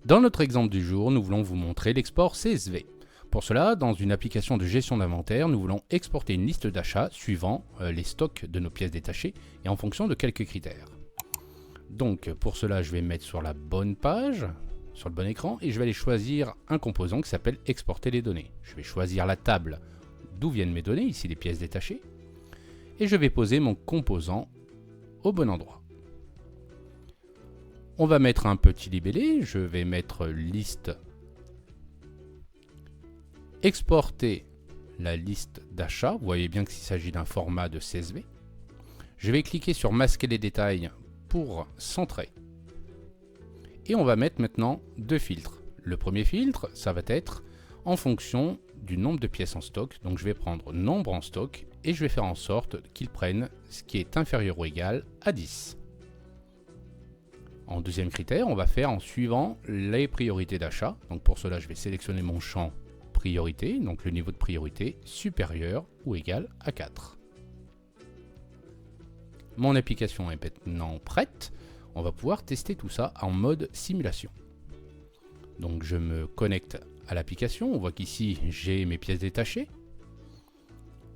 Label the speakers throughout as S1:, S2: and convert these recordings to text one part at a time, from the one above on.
S1: Dans notre exemple du jour, nous voulons vous montrer l'export CSV. Pour cela, dans une application de gestion d'inventaire, nous voulons exporter une liste d'achats suivant les stocks de nos pièces détachées et en fonction de quelques critères. Donc pour cela, je vais me mettre sur la bonne page, sur le bon écran, et je vais aller choisir un composant qui s'appelle exporter les données. Je vais choisir la table d'où viennent mes données, ici les pièces détachées, et je vais poser mon composant au bon endroit. On va mettre un petit libellé, je vais mettre liste, exporter la liste d'achats, vous voyez bien qu'il s'agit d'un format de CSV. Je vais cliquer sur masquer les détails pour centrer. Et on va mettre maintenant deux filtres. Le premier filtre, ça va être en fonction du nombre de pièces en stock. Donc je vais prendre nombre en stock et je vais faire en sorte qu'il prenne ce qui est inférieur ou égal à 10. En deuxième critère, on va faire en suivant les priorités d'achat. Donc pour cela, je vais sélectionner mon champ priorité, donc le niveau de priorité supérieur ou égal à 4. Mon application est maintenant prête. On va pouvoir tester tout ça en mode simulation. Donc je me connecte à l'application. On voit qu'ici, j'ai mes pièces détachées.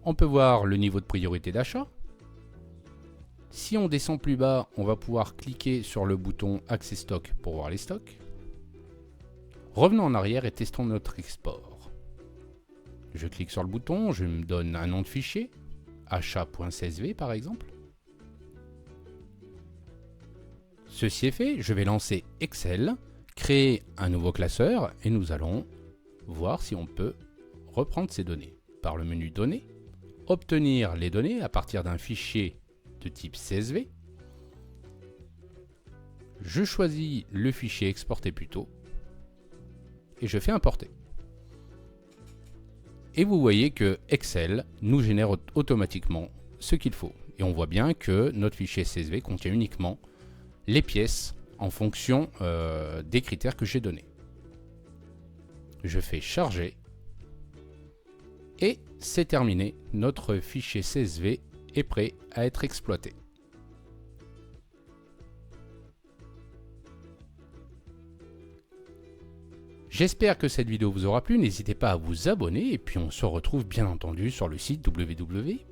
S1: On peut voir le niveau de priorité d'achat. Si on descend plus bas, on va pouvoir cliquer sur le bouton Accès stock pour voir les stocks. Revenons en arrière et testons notre export. Je clique sur le bouton, je me donne un nom de fichier, achat.csv par exemple. Ceci est fait, je vais lancer Excel, créer un nouveau classeur et nous allons voir si on peut reprendre ces données. Par le menu Données, obtenir les données à partir d'un fichier de type CSV. Je choisis le fichier exporter plutôt et je fais importer. Et vous voyez que Excel nous génère automatiquement ce qu'il faut. Et on voit bien que notre fichier CSV contient uniquement les pièces en fonction des critères que j'ai donnés. Je fais charger et c'est terminé. Notre fichier CSV est prêt à être exploité. J'espère que cette vidéo vous aura plu, n'hésitez pas à vous abonner et puis on se retrouve bien entendu sur le site www.zio.fr.